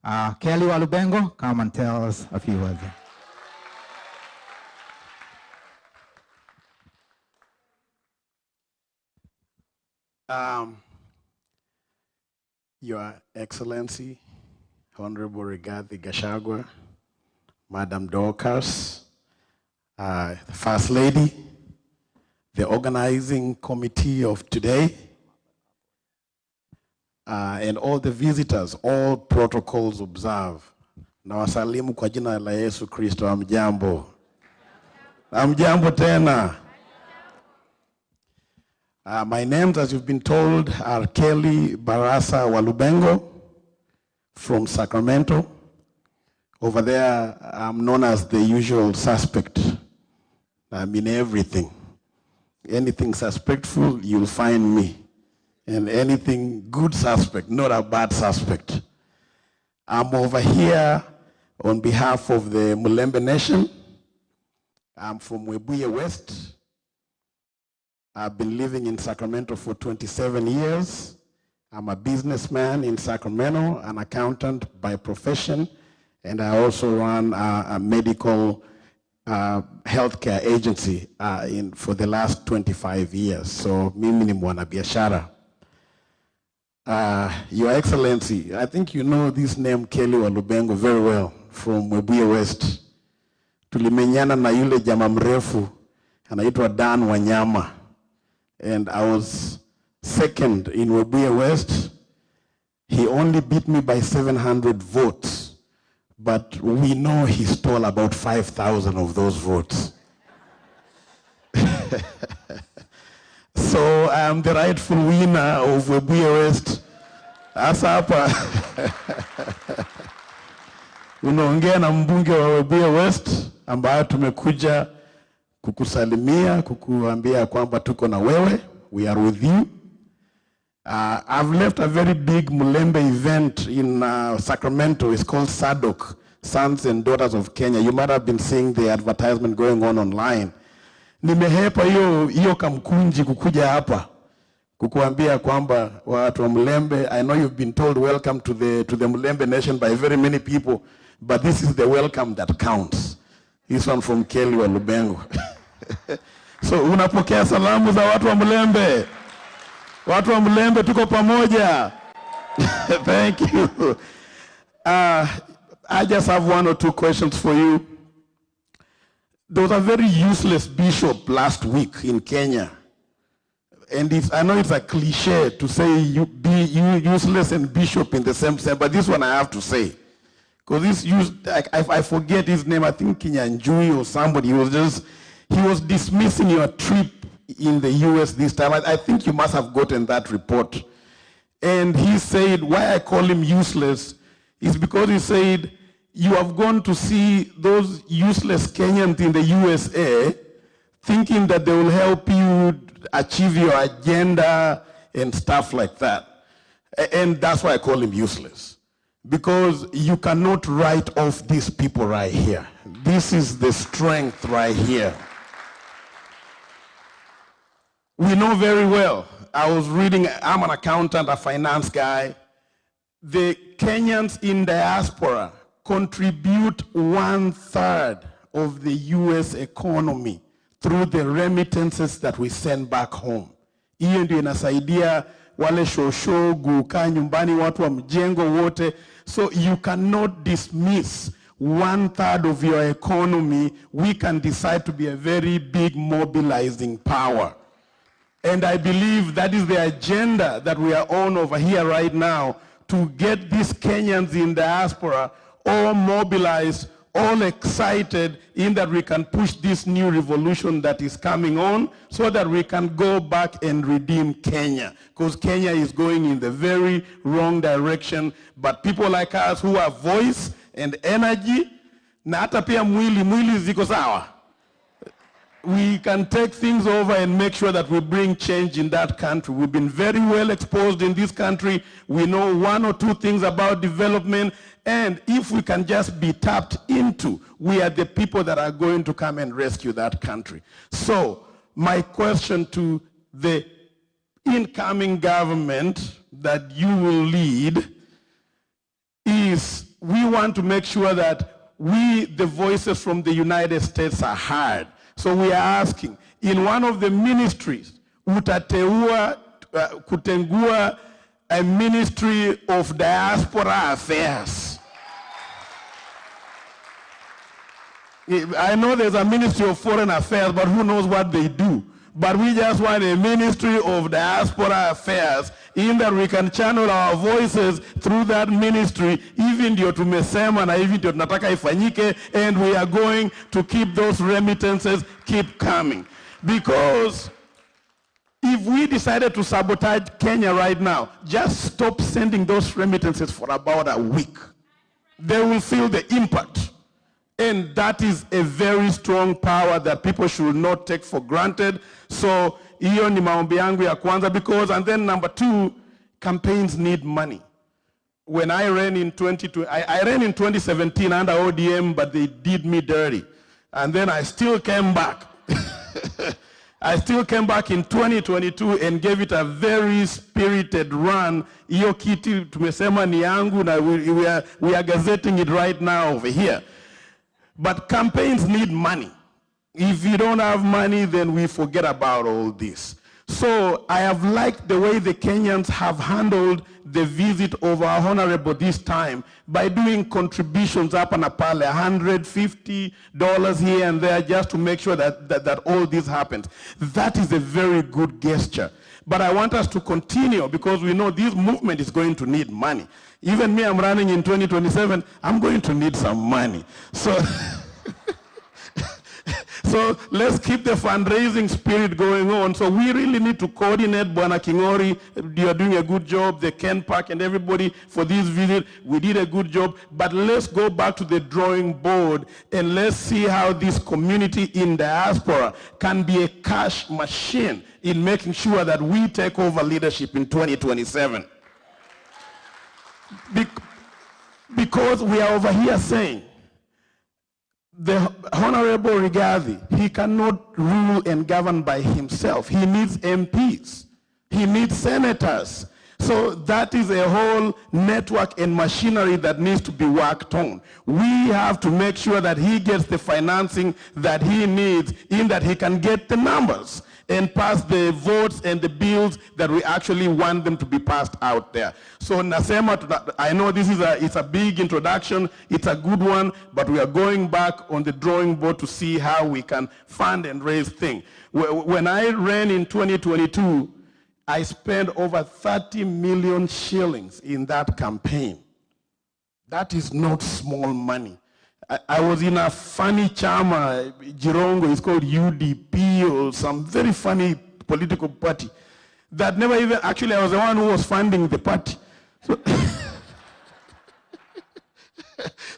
Kelly Walubengo, come and tell us a few words. Your Excellency, Honorable Rigathi Gachagua, Madam Dorcas, the First Lady, the organizing committee of today, and all the visitors, all protocols observed. Na wasalimu kwa jina la Yesu Kristo, amjambo. Amjambo tena. My names, as you've been told, are Kelly Barasa Walubengo from Sacramento. Over there, I'm known as the usual suspect. I'm in everything. Anything suspectful, you'll find me. And anything good suspect, not a bad suspect. I'm over here on behalf of the Mutembei Nation. I'm from Webuye West. I've been living in Sacramento for 27 years. I'm a businessman in Sacramento, an accountant by profession, and I also run a medical healthcare agency for the last 25 years. So, mimi ni mwanabiashara. Your Excellency, I think you know this name Kelly Walubengo very well from Webuye West. Tulimenyana na yule jamaa mrefu anaitwa Dan Wanyama, and I was second in Webuye West. He only beat me by 700 votes, but we know he stole about 5,000 of those votes. So I'm the rightful winner of Webuye West. Asa hapa unaongea na mbunge wa Webuye West ambaye tumekuja kukusalimia, kukuambia kwamba tuko na wewe. We are with you. I've left a very big Mutembei event in Sacramento. It's called SADC, Sons and Daughters of Kenya. You might have been seeing the advertisement going on online. Nimehepa hiyo kamkunji kukuja hapa kukuambia kwamba watu wa Mutembei, I know you've been told welcome to the Mutembei Nation by very many people, but this is the welcome that counts. This one from Kelly Walubengo. So unapokea salamu za watu wa Mutembei. Watu wa Mutembei tuko pamoja. Thank you. I just have one or two questions for you. There was a very useless bishop last week in Kenya. And I know it's a cliche to say you be useless and bishop in the same sense, but this one I have to say. Because I forget his name, I think Kinyanjui or somebody, he was dismissing your trip in the US this time. I think you must have gotten that report. And he said, why I call him useless is because he said, you have gone to see those useless Kenyans in the USA thinking that they will help you achieve your agenda and stuff like that. And that's why I call him useless. Because you cannot write off these people right here. This is the strength right here. We know very well. I was reading, I'm an accountant, a finance guy. The Kenyans in diaspora contribute 1/3 of the US economy through the remittances that we send back home. Hiyo ndio inasaidia wale shosho, guka nyumbani, watu wa mjengo wote. So you cannot dismiss 1/3 of your economy. We can decide to be a very big mobilizing power. And I believe that is the agenda that we are on over here right now, to get these Kenyans in diaspora all mobilized, all excited in that we can push this new revolution that is coming on so that we can go back and redeem Kenya. Because Kenya is going in the very wrong direction. But people like us who have voice and energy, na hata pia mwili ziko sawa, we can take things over and make sure that we bring change in that country. We've been very well exposed in this country. We know one or two things about development. And if we can just be tapped into, we are the people that are going to come and rescue that country. So my question to the incoming government that you will lead is, we want to make sure that we, the voices from the United States, are heard. So we are asking, in one of the ministries, kutengua a ministry of diaspora affairs. I know there's a ministry of foreign affairs, but who knows what they do. But we just want a ministry of diaspora affairs in that we can channel our voices through that ministry, even ndio tumesema na even ndio tunataka ifanyike, and we are going to keep those remittances keep coming. Because if we decided to sabotage Kenya right now, just stop sending those remittances for about a week. They will feel the impact. And that is a very strong power that people should not take for granted. So, hiyo ni maombi yangu ya kwanza, because, and then number two, campaigns need money. When I ran in 2017 under ODM, but they did me dirty. And then I still came back. I still came back in 2022 and gave it a very spirited run. Hiyo kiti tumesema ni yangu, na we are gazetting it right now over here. But campaigns need money. If you don't have money, then we forget about all this. So I have liked the way the Kenyans have handled the visit of our honorable this time by doing contributions up and pale, $150 here and there, just to make sure that all this happens. That is a very good gesture. But I want us to continue, because we know this movement is going to need money. Even me, I'm running in 2027, I'm going to need some money. So, so let's keep the fundraising spirit going on. So we really need to coordinate. Bwana Kingori, you're doing a good job. The Ken Park and everybody for this visit, we did a good job. But let's go back to the drawing board and let's see how this community in diaspora can be a cash machine in making sure that we take over leadership in 2027. Because we are over here saying, the Honorable Rigathi, he cannot rule and govern by himself. He needs MPs. He needs senators. So that is a whole network and machinery that needs to be worked on. We have to make sure that he gets the financing that he needs, in that he can get the numbers and pass the votes and the bills that we actually want them to be passed out there. So nasema, I know this is it's a big introduction, it's a good one, but we are going back on the drawing board to see how we can fund and raise things. When I ran in 2022, I spent over 30 million shillings in that campaign. That is not small money. I was in a funny chama, Jirongo, it's called UDP, or some very funny political party that never even, actually I was the one who was funding the party.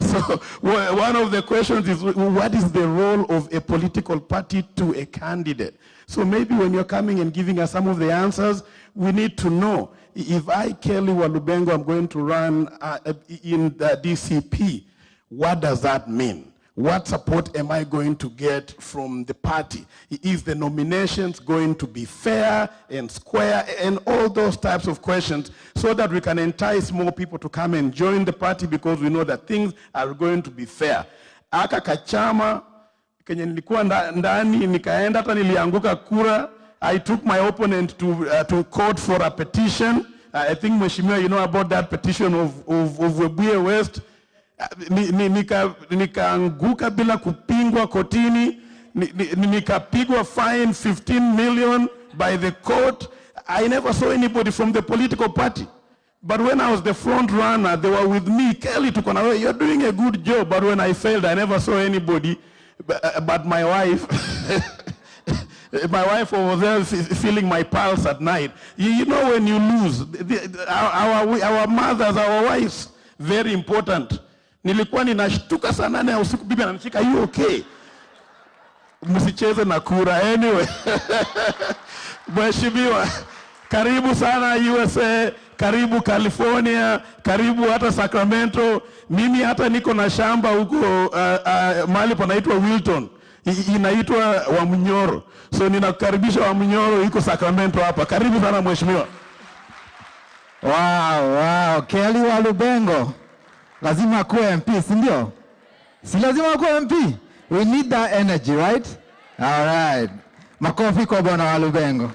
So one of the questions is, what is the role of a political party to a candidate? So maybe when you're coming and giving us some of the answers, we need to know. If I, Kelly Walubengo, I'm going to run in the DCP, what does that mean? What support am I going to get from the party? Is the nominations going to be fair and square, and all those types of questions, so that we can entice more people to come and join the party, because we know that things are going to be fair. Aka kachama, kenye nilikuwa ndani, nikaenda hata nilianguka kura. I took my opponent to court for a petition. I think Mheshimiwa, you know about that petition of Webuye West. Nikaanguka bila kupingwa kotini, nikapigwa fine 15 million by the court. I never saw anybody from the political party. But when I was the front runner, they were with me. Kelly, you're doing a good job. But when I failed, I never saw anybody but my wife. My wife was there feeling my pulse at night. You know, when you lose, our mothers, our wives, very important. Nilikuwa ninashtuka saa 8 ya usiku, bibi ananishika, you okay? Msicheze na kura. Anyway, Mheshimiwa, karibu sana USA, karibu California, karibu hata Sacramento. Mimi hata niko na shamba huko mahali panaitwa Wilton, inaitwa Wamnyoro. So ninakukaribisha Wamnyoro, iko Sacramento hapa. Karibu sana Mheshimiwa. Wow, Kelly Walubengo. Lazima akuwe MP, si ndio? Si lazima akuwe MP. We need that energy, right? All right. Makofi kwa Bwana Walubengo.